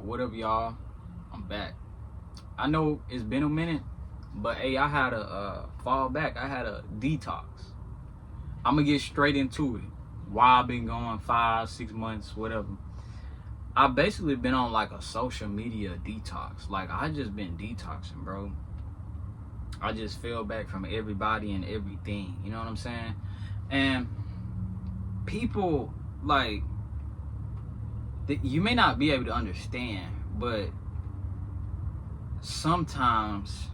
What up, y'all? I'm back. I know it's been a minute, but hey, I had a fall back. I had a detox. I'm gonna get straight into it. Why I've been going 5-6 months, whatever. I basically been on like a social media detox. Like I just been detoxing, bro. I just fell back from everybody and everything. You know what I'm saying? And people like you may not be able to understand, but sometimes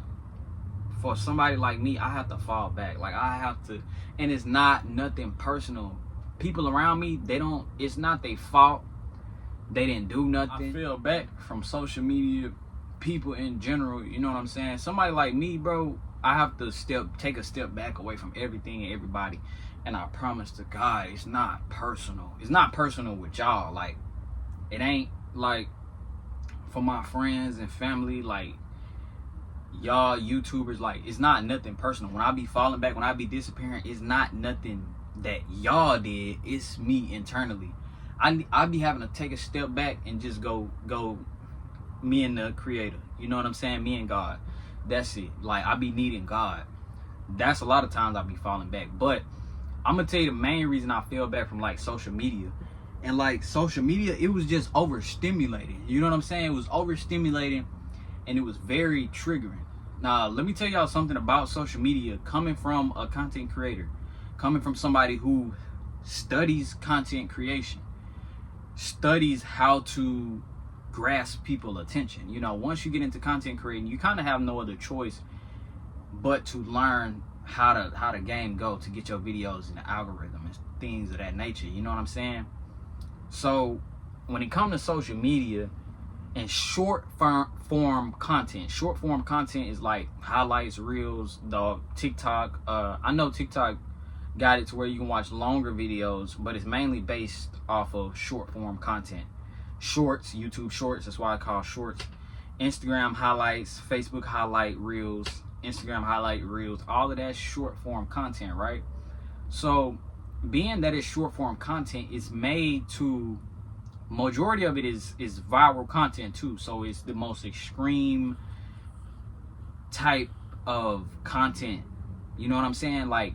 for somebody like me, I have to fall back. Like I have to, and it's not nothing personal. People around me, it's not their fault. They didn't do nothing. I fell back from social media, people in general, you know what I'm saying? Somebody like me, bro, I have to take a step back away from everything and everybody. And I promise to God, it's not personal. It's not personal with y'all. Like, it ain't like for my friends and family, like y'all YouTubers, like it's not nothing personal. When I be falling back, when I be disappearing, it's not nothing that y'all did. It's me internally. I be having to take a step back and just go me and the creator. You know what I'm saying? Me and God. That's it. Like I be needing God. That's a lot of times I be falling back. But I'm gonna tell you the main reason I fell back from like social media. And like social media, it was just overstimulating. You know what I'm saying? It was overstimulating and it was very triggering. Now, let me tell y'all something about social media coming from a content creator, coming from somebody who studies content creation, studies how to grasp people's attention. You know, once you get into content creating, you kind of have no other choice but to learn how the game go to get your videos in the algorithm and things of that nature. You know what I'm saying? So when it comes to social media and short form content is like highlights, reels, the TikTok. I know TikTok got it to where you can watch longer videos, but it's mainly based off of short form content. Shorts, YouTube shorts, that's why I call shorts. Instagram highlights, Facebook highlight reels, Instagram highlight reels, all of that short form content, right? So being that it's short form content, it's made to, majority of it is viral content too. So it's the most extreme type of content. You know what I'm saying? Like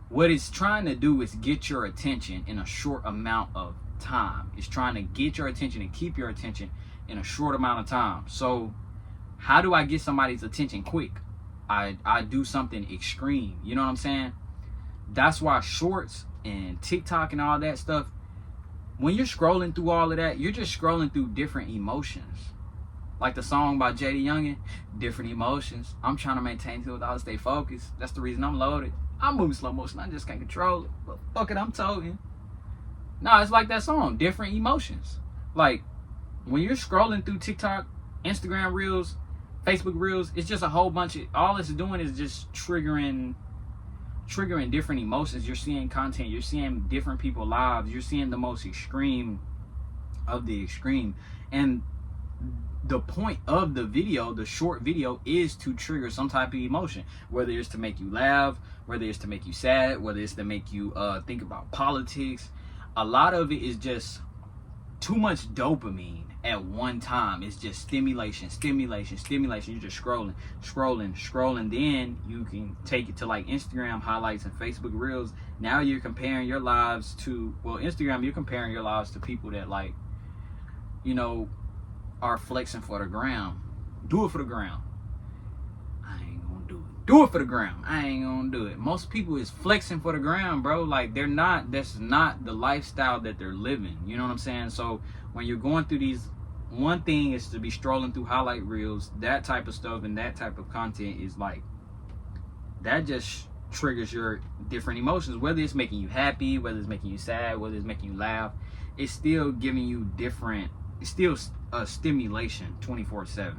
what it's trying to do is get your attention in a short amount of time. It's trying to get your attention and keep your attention in a short amount of time. So how do I get somebody's attention quick? I do something extreme. You know what I'm saying? That's why shorts and TikTok and all that stuff, when you're scrolling through all of that, you're just scrolling through different emotions. Like the song by JD Youngin, different emotions. I'm trying to maintain to without stay focused. That's the reason I'm loaded. I'm moving slow motion. I just can't control it. But fuck it, I'm toting. Nah, it's like that song, different emotions. Like when you're scrolling through TikTok, Instagram reels, Facebook reels, it's just a whole bunch of, all it's doing is just triggering different emotions. You're seeing content, you're seeing different people's lives, you're seeing the most extreme of the extreme. And the point of the video, the short video, is to trigger some type of emotion, whether it's to make you laugh, whether it's to make you sad, whether it's to make you think about politics. A lot of it is just too much dopamine at one time. It's just stimulation. You're just scrolling. Then you can take it to like Instagram highlights and Facebook reels. Now you're comparing your lives to, well, Instagram, you're comparing your lives to people that, like, you know, are flexing for the gram. Do it for the gram. I ain't gonna do it. Do it for the gram. I ain't gonna do it. Most people is flexing for the gram, bro. Like that's not the lifestyle that they're living. You know what I'm saying? So when you're going through these, one thing is to be strolling through highlight reels, that type of stuff and that type of content is like, that just triggers your different emotions, whether it's making you happy, whether it's making you sad, whether it's making you laugh. It's still giving you different, it's still a stimulation 24/7,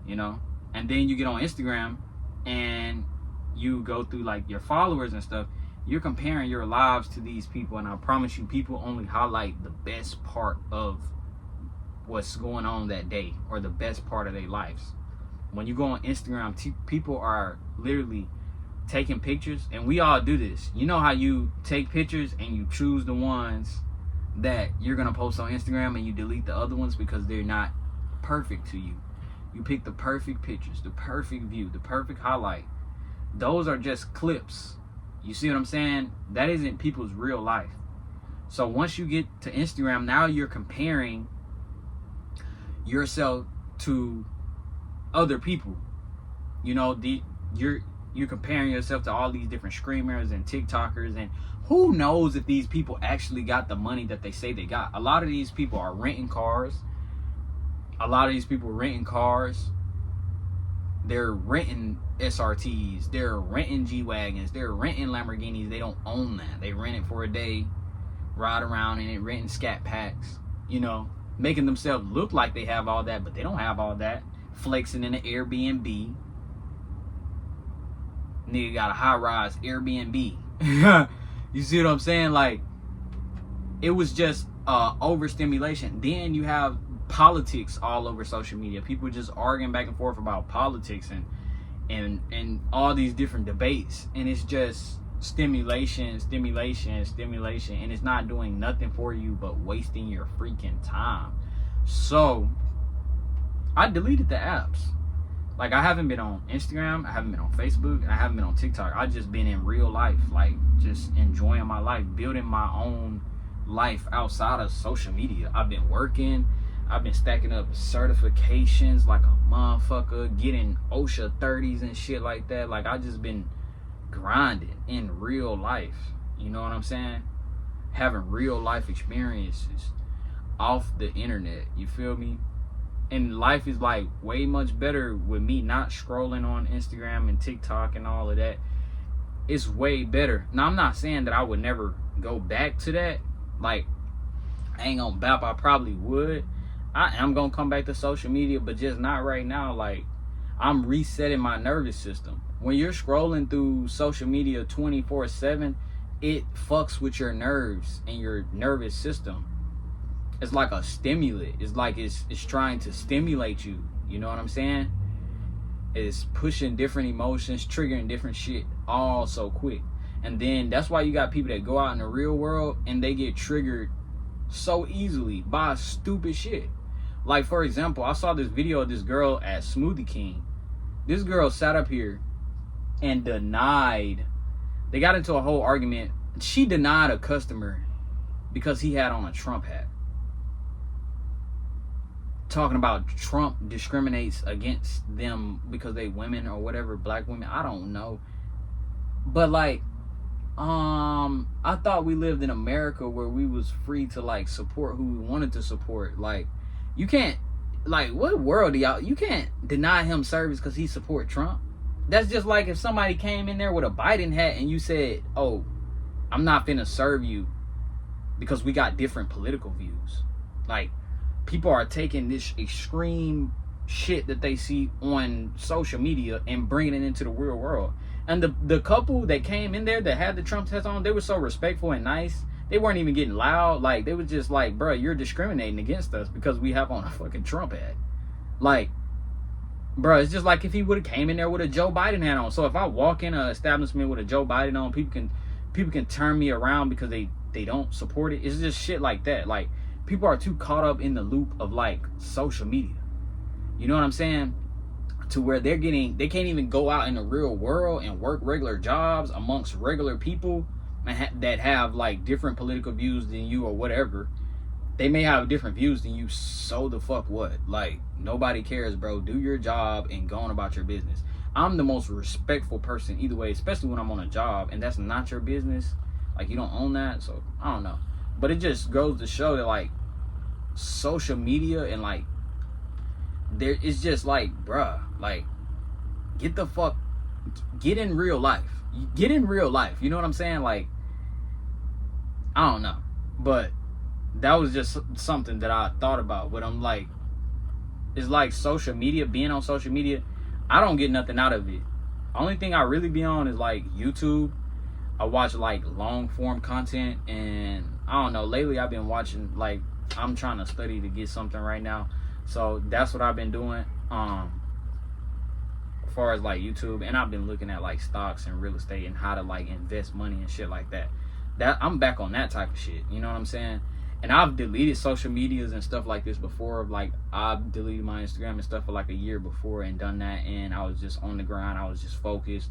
you know. And then you get on Instagram and you go through like your followers and stuff, you're comparing your lives to these people, and I promise you, people only highlight the best part of what's going on that day or the best part of their lives. When you go on Instagram, people are literally taking pictures, and we all do this. You know how you take pictures and you choose the ones that you're gonna post on Instagram and you delete the other ones because they're not perfect to you. You pick the perfect pictures, the perfect view, the perfect highlight. Those are just clips. You see what I'm saying? That isn't people's real life. So once you get to Instagram, now you're comparing yourself to other people. You know, you're comparing yourself to all these different streamers and TikTokers, and who knows if these people actually got the money that they say they got. A lot of these people are renting cars. They're renting SRTs. They're renting G-Wagons. They're renting Lamborghinis. They don't own that. They rent it for a day, ride around in it, renting scat packs, you know, making themselves look like they have all that, but they don't have all that. Flexing in an Airbnb. Nigga got a high-rise Airbnb. You see what I'm saying? Like, it was just overstimulation. Then you have politics all over social media. People just arguing back and forth about politics and all these different debates. And it's just stimulation, and it's not doing nothing for you but wasting your freaking time. So I deleted the apps. Like, I haven't been on Instagram, I haven't been on Facebook, I haven't been on TikTok. I've just been in real life, like just enjoying my life, building my own life outside of social media. I've been working, I've been stacking up certifications like a motherfucker, getting OSHA 30s and shit like that. Like, I just been grinding in real life. You know what I'm saying? Having real life experiences off the internet. You feel me? And life is like way much better with me not scrolling on Instagram and TikTok and all of that. It's way better. Now, I'm not saying that I would never go back to that. Like, I ain't gonna bap, I probably would. I am gonna come back to social media, but just not right now. Like, I'm resetting my nervous system. When you're scrolling through social media 24/7, it fucks with your nerves and your nervous system. It's like a stimulant. It's like it's trying to stimulate you. You know what I'm saying? It's pushing different emotions, triggering different shit all so quick. And then that's why you got people that go out in the real world and they get triggered so easily by stupid shit. Like, for example, I saw this video of this girl at Smoothie King. This girl sat up here and denied. They got into a whole argument. She denied a customer because he had on a Trump hat. Talking about Trump discriminates against them because they women or whatever, black women. I don't know. But like, I thought we lived in America where we was free to like support who we wanted to support. Like, you can't, like, what world do y'all, you can't deny him service because he support Trump. That's just like if somebody came in there with a Biden hat and you said, oh, I'm not finna serve you because we got different political views. Like, people are taking this extreme shit that they see on social media and bringing it into the real world. And the couple that came in there that had the Trump hats on, they were so respectful and nice. They weren't even getting loud. Like, they was just like, bro, you're discriminating against us because we have on a fucking Trump hat. Like, bro, it's just like if he would have came in there with a Joe Biden hat on. So if I walk in an establishment with a Joe Biden on, people can turn me around because they don't support it. It's just shit like that. Like, people are too caught up in the loop of like social media. You know what I'm saying? To where they can't even go out in the real world and work regular jobs amongst regular people that have like different political views than you or whatever. They may have different views than you, so the fuck what? Like, nobody cares, bro. Do your job and go on about your business. I'm the most respectful person either way, especially when I'm on a job and that's not your business. Like, you don't own that, so I don't know. But it just goes to show that like social media and like there is just like, bruh, like, get in real life. Get in real life. You know what I'm saying? Like, I don't know. But that was just something that I thought about. But I'm like, it's like social media, being on social media, I don't get nothing out of it. Only thing I really be on is like YouTube. I watch like long form content, and I don't know, lately I've been watching, like, I'm trying to study to get something right now. So that's what I've been doing. As far as like YouTube, and I've been looking at like stocks and real estate and how to like invest money and shit like that. I'm back on that type of shit. You know what I'm saying? And I've deleted social medias and stuff like this before. Like, I've deleted my Instagram and stuff for like a year before and done that. And I was just on the grind. I was just focused.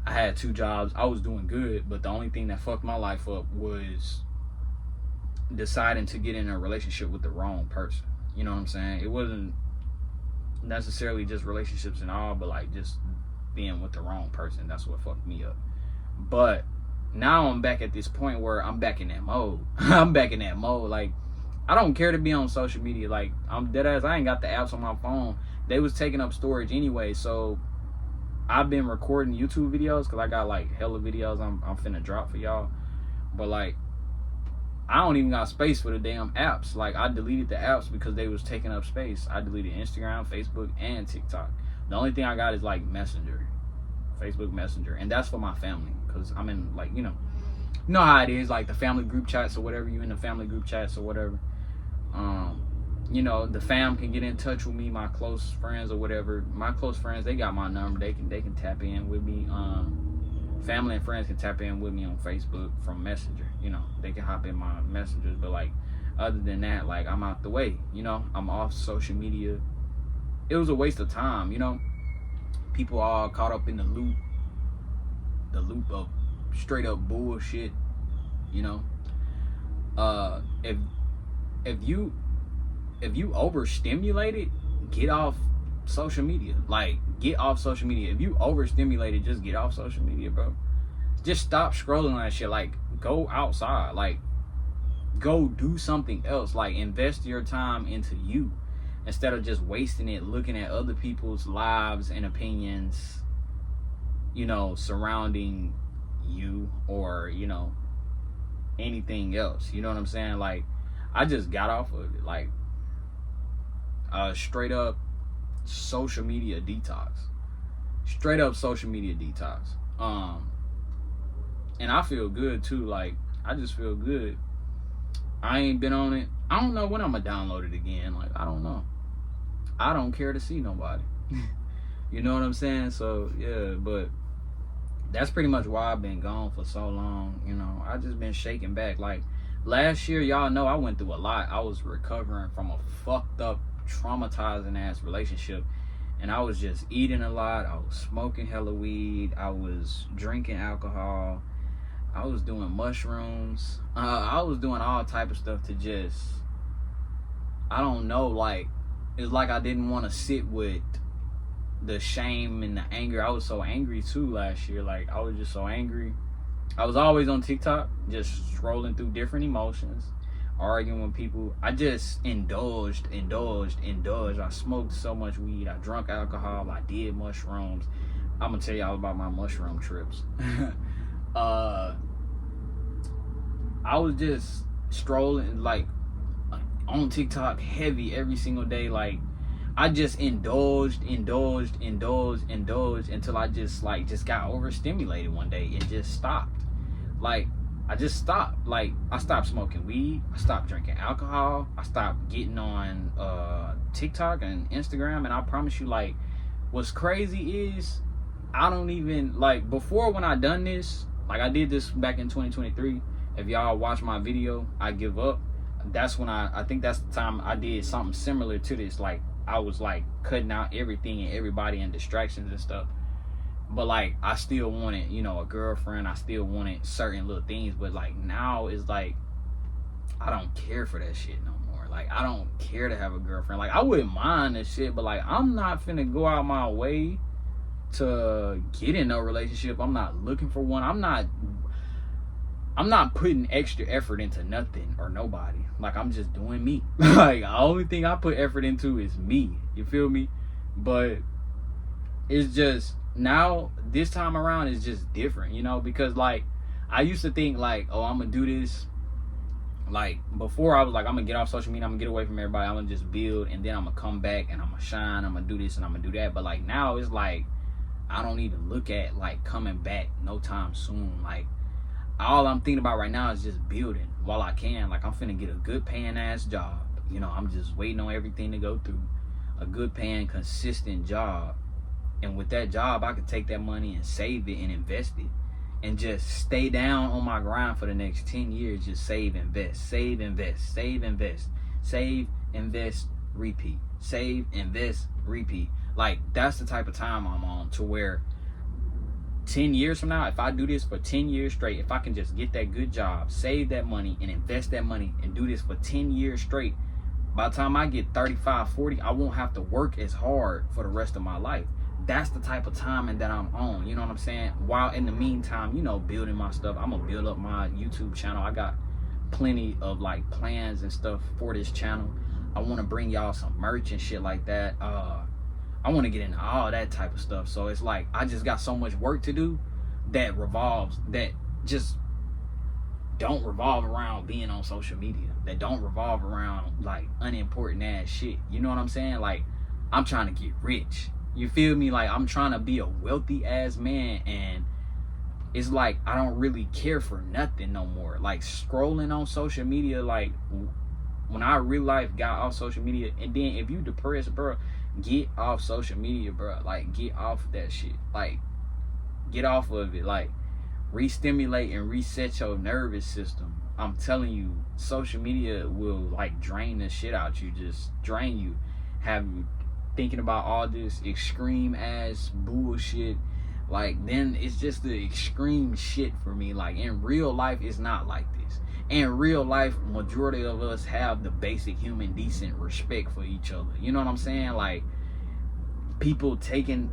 I had 2 jobs. I was doing good. But the only thing that fucked my life up was deciding to get in a relationship with the wrong person. You know what I'm saying? It wasn't necessarily just relationships and all, but like just being with the wrong person. That's what fucked me up. But now I'm back at this point where I'm back in that mode. I'm back in that mode. Like, I don't care to be on social media. Like, I'm dead ass. I ain't got the apps on my phone. They was taking up storage anyway. So I've been recording YouTube videos because I got like hella videos I'm finna drop for y'all. But like, I don't even got space for the damn apps. Like, I deleted the apps because they was taking up space. I deleted Instagram, Facebook, and TikTok. The only thing I got is like Messenger, Facebook Messenger, and that's for my family. Because I'm in, like, you know how it is, like the family group chats or whatever. You in the family group chats or whatever. You know, the fam can get in touch with me, my close friends or whatever. My close friends, they got my number. They can tap in with me. Family and friends can tap in with me on Facebook from Messenger. You know, they can hop in my messengers. But like, other than that, like, I'm out the way. You know, I'm off social media. It was a waste of time. You know, people all caught up in the loop of straight up bullshit. You know, if you overstimulated, get off social media. Like, get off social media. If you overstimulated, just get off social media, bro. Just stop scrolling on that shit. Like, go outside. Like, go do something else. Like, invest your time into you instead of just wasting it looking at other people's lives and opinions, you know, surrounding you, or, you know, anything else. You know what I'm saying? Like, I just got off of it. Like, straight up social media detox. Straight up social media detox. And I feel good too. Like, I just feel good. I ain't been on it. I don't know when I'm gonna download it again. Like, I don't know. I don't care to see nobody. You know what I'm saying? So yeah, but that's pretty much why I've been gone for so long. You know, I just been shaking back. Like, last year, y'all know I went through a lot. I was recovering from a fucked up, traumatizing ass relationship, and I was just eating a lot. I was smoking hella weed. I was drinking alcohol. I was doing mushrooms. I was doing all type of stuff to just, I don't know, like, it's like I didn't want to sit with the shame and the anger. I was so angry too last year. Like, I was just so angry. I was always on TikTok, just scrolling through different emotions, arguing with people. I just indulged. I smoked so much weed. I drank alcohol. I did mushrooms. I'm gonna tell y'all about my mushroom trips. I was just strolling, like, on TikTok heavy every single day. Like, I just indulged until I just got overstimulated one day and just stopped. Like, I just stopped. Like, I stopped smoking weed. I stopped drinking alcohol. I stopped getting on TikTok and Instagram. And I promise you, like, what's crazy is I don't even, like, before, when I done this, like, I did this back in 2023. If y'all watch my video, I Give Up, that's when I think that's the time I did something similar to this. Like, I was like cutting out everything and everybody and distractions and stuff. But like, I still wanted, you know, a girlfriend. I still wanted certain little things. But like, now it's like, I don't care for that shit no more. Like, I don't care to have a girlfriend. Like, I wouldn't mind this shit, but like, I'm not finna go out my way to get in no relationship. I'm not looking for one. I'm not putting extra effort into nothing or nobody. Like, I'm just doing me. Like, the only thing I put effort into is me. You feel me? But it's just, now, this time around, is just different, you know? Because, like, I used to think, like, oh, I'm gonna do this. Like, before, I was like, I'm gonna get off social media, I'm gonna get away from everybody, I'm gonna just build, and then I'm gonna come back, and I'm gonna shine, I'm gonna do this, and I'm gonna do that. But, like, now, it's like, I don't even look at, like, coming back no time soon. Like, all I'm thinking about right now is just building while I can. Like, I'm finna get a good paying ass job. You know, I'm just waiting on everything to go through. A good paying, consistent job. And with that job, I could take that money and save it and invest it. and just stay down on my grind for the next 10 years. Just save, invest, save, invest, save, invest, save, invest, repeat, save, invest, repeat. Like, that's the type of time I'm on, to where 10 years from now, if I do this for 10 years straight, if I can just get that good job, save that money and invest that money and do this for 10 years straight, by the time I get 35, 40, I won't have to work as hard for the rest of my life. That's the type of timing that I'm on, you know what I'm saying? While in the meantime, you know, building my stuff. I'm gonna build up my YouTube channel. I got plenty of like plans and stuff for this channel. I want to bring y'all some merch and shit like that. I want to get into all that type of stuff. So it's like, I just got so much work to do that just don't revolve around being on social media, that don't revolve around like unimportant ass shit. You know what I'm saying? Like, I'm trying to get rich. You feel me? Like, I'm trying to be a wealthy ass man, and it's like I don't really care for nothing no more. Like, scrolling on social media, like when I real life got off social media, and then if you depressed, bro, get off social media, bro. Like, get off that shit. Like, get off of it. Like, re-stimulate and reset your nervous system. I'm telling you, social media will like drain the shit out you, just drain you, have you thinking about all this extreme ass bullshit. Like, then it's just the extreme shit for me. Like, in real life, it's not like this. In real life, majority of us have the basic human decent respect for each other. You know what I'm saying? Like, people taking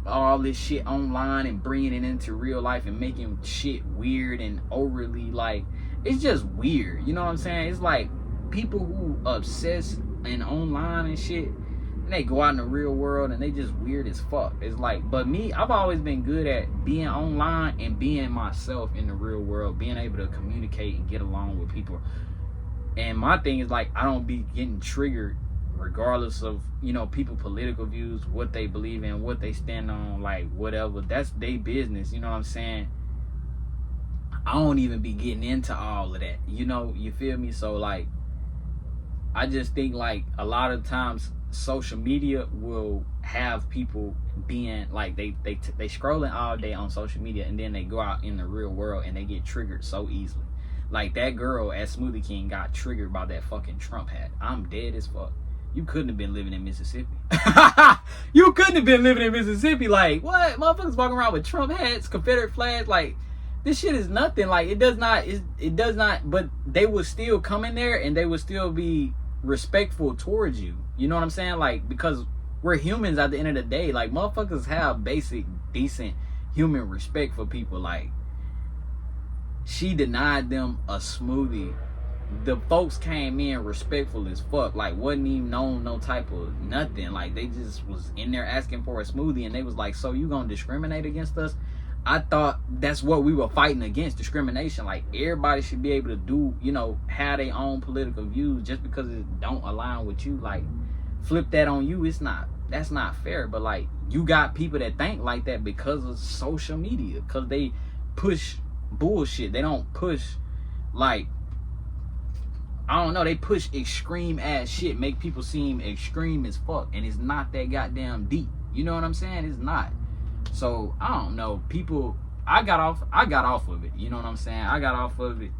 all this shit online and bringing it into real life and making shit weird and overly, like, it's just weird. You know what I'm saying? It's like people who obsess and online and shit, and they go out in the real world and they just weird as fuck. It's like, but me, I've always been good at being online and being myself in the real world, being able to communicate and get along with people. And my thing is, like, I don't be getting triggered regardless of, you know, people political views, what they believe in, what they stand on, like, whatever. That's their business, you know what I'm saying? I don't even be getting into all of that, you know, you feel me? So, like, I just think, like, a lot of times social media will have people being like, they scrolling all day on social media, and then they go out in the real world and they get triggered so easily. Like, that girl at Smoothie King got triggered by that fucking Trump hat. I'm dead as fuck. You couldn't have been living in Mississippi. You couldn't have been living in Mississippi. Like, what? Motherfuckers walking around with Trump hats, Confederate flags. Like, this shit is nothing. Like, it does not, but they would still come in there and they would still be respectful towards you. You know what I'm saying? Like, because we're humans at the end of the day. Like, motherfuckers have basic, decent human respect for people. Like, she denied them a smoothie. The folks came in respectful as fuck. Like, wasn't even known no type of nothing. Like, they just was in there asking for a smoothie, and they was like, so you gonna discriminate against us? I thought that's what we were fighting against, discrimination. Like, everybody should be able to do, you know, have their own political views. Just because it don't align with you, like, flip that on you. That's not fair. But, like, you got people that think like that because of social media, because they push bullshit. They don't push, like, I don't know, they push extreme ass shit, make people seem extreme as fuck, and it's not that goddamn deep. You know what I'm saying? It's not. So, I don't know, people, I got off of it. You know what I'm saying? I got off of it.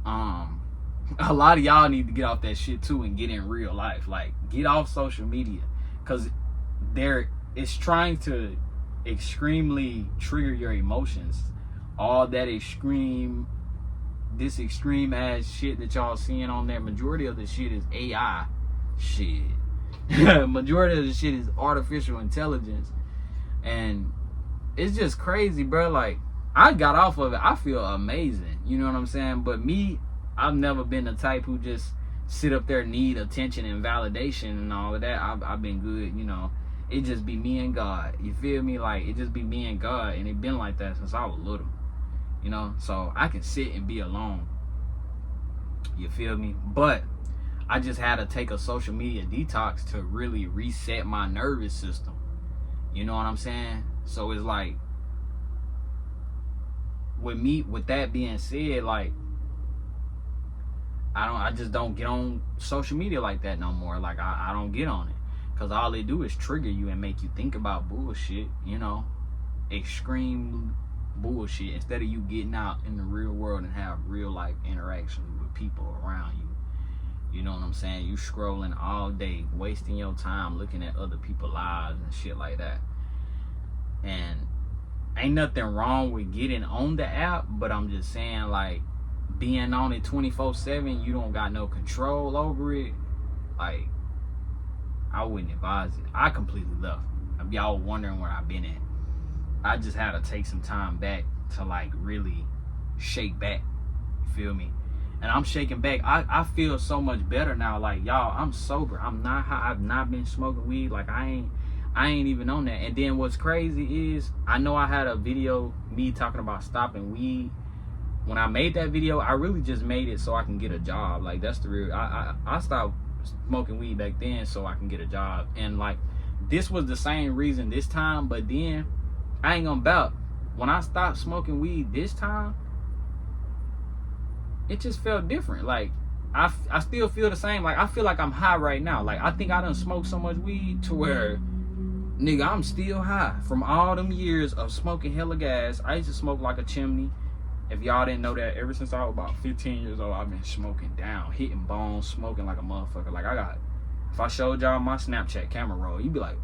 A lot of y'all need to get off that shit too and get in real life. Like, get off social media, because it's trying to extremely trigger your emotions. All that extreme ass shit that y'all seeing on there, majority of the shit is AI shit. Majority of the shit is artificial intelligence, and it's just crazy, bro. Like, I got off of it. I feel amazing. You know what I'm saying? But me, I've never been the type who just sit up there, need attention and validation and all of that. I've been good, you know. It just be me and God. You feel me? Like, it just be me and God, and it been like that since I was little. You know, so I can sit and be alone. You feel me? But I just had to take a social media detox to really reset my nervous system. You know what I'm saying? So it's like, with that being said, like, I just don't get on social media like that no more. Like, I don't get on it, because all they do is trigger you and make you think about bullshit, you know, extreme bullshit instead of you getting out in the real world and have real life interactions with people around you. You know what I'm saying? You scrolling all day, wasting your time looking at other people's lives and shit like that. And ain't nothing wrong with getting on the app, but I'm just saying, like, being on it 24/7, you don't got no control over it. Like, I wouldn't advise it. I completely left. If y'all wondering where I've been at, I just had to take some time back to, like, really shake back. You feel me? And I'm shaking back. I feel so much better now. Like, y'all, I'm sober. I'm not high. I've not been smoking weed. Like, I ain't even on that. And then what's crazy is, I know I had a video me talking about stopping weed. When I made that video, I really just made it so I can get a job. Like, that's the real. I stopped smoking weed back then so I can get a job. And like, this was the same reason this time. But then I ain't gonna bout, when I stopped smoking weed this time, it just felt different. Like, I still feel the same. Like, I feel like I'm high right now. Like, I think I done smoked so much weed to where, nigga, I'm still high from all them years of smoking hella gas. I used to smoke like a chimney. If y'all didn't know that, ever since I was about 15 years old, I've been smoking down, hitting bones, smoking like a motherfucker. Like, if I showed y'all my Snapchat camera roll, you'd be like,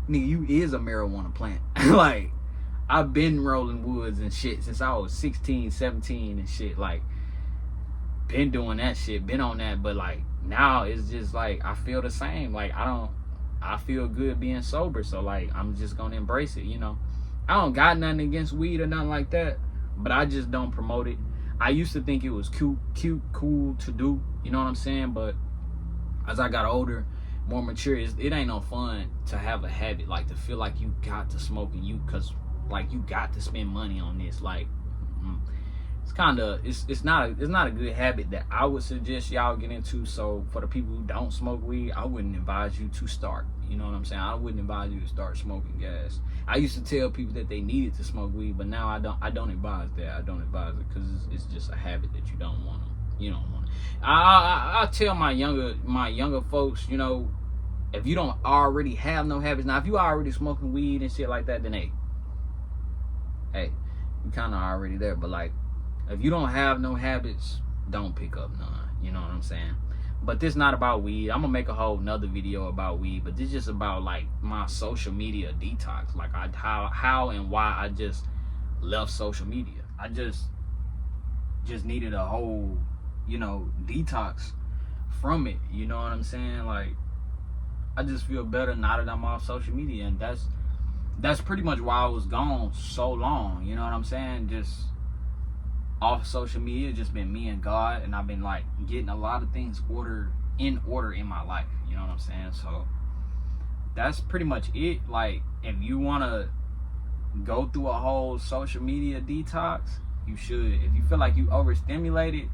nigga, you is a marijuana plant. Like, I've been rolling woods and shit since I was 16, 17 and shit. Like, been doing that shit, been on that. But like, now it's just like, I feel the same. Like, I feel good being sober. So like, I'm just gonna embrace it, you know. I don't got nothing against weed or nothing like that, but I just don't promote it. I used to think it was cute, cool to do, you know what I'm saying? But as I got older, more mature, it ain't no fun to have a habit, like to feel like you got to smoke and you, cause like you got to spend money on this. Like, it's kind of, it's not a good habit that I would suggest y'all get into. So for the people who don't smoke weed, I wouldn't advise you to start. You know what I'm saying? I wouldn't advise you to start smoking gas. I used to tell people that they needed to smoke weed, but now I don't advise that. I don't advise it because it's just a habit that you don't want to. You don't want to. I tell my younger folks, you know, if you don't already have no habits, now if you already smoking weed and shit like that, then hey, you kind of already there. But like, if you don't have no habits, don't pick up none. You know what I'm saying? But this not about weed. I'm gonna make a whole nother video about weed, but this just about like my social media detox. Like how and why I just left social media. I just needed a whole, you know, detox from it. You know what I'm saying? Like, I just feel better now that I'm off social media, and that's pretty much why I was gone so long. You know what I'm saying? Just off social media, just been me and God, and I've been like getting a lot of things in order in my life. You know what I'm saying? So that's pretty much it. Like, if you want to go through a whole social media detox, you should. If you feel like you overstimulated,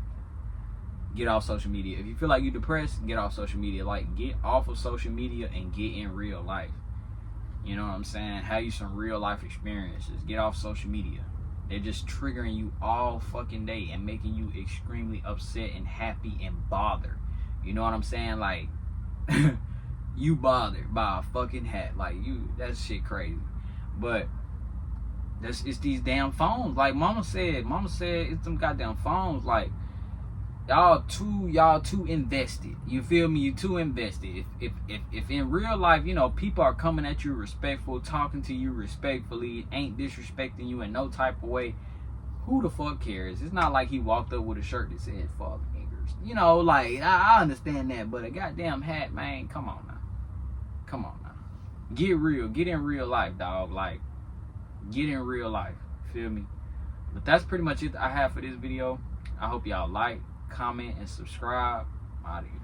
get off social media. If you feel like you're depressed, get off social media. Like, get off of social media and get in real life. You know what I'm saying? Have you some real life experiences. Get off social media. They're just triggering you all fucking day and making you extremely upset and happy and bothered. You know what I'm saying? Like, you bothered by a fucking hat. Like, that shit crazy. But it's these damn phones. Like mama said it's them goddamn phones. Like, y'all too invested. You feel me? You too invested. If in real life, you know, people are coming at you respectful, talking to you respectfully, ain't disrespecting you in no type of way, who the fuck cares? It's not like he walked up with a shirt that said "fuck niggers." You know, like, I understand that, but a goddamn hat, man, come on now. Get real. Get in real life, dog. Like, get in real life. Feel me? But that's pretty much it I have for this video. I hope y'all like, comment, and subscribe. I'm out of here.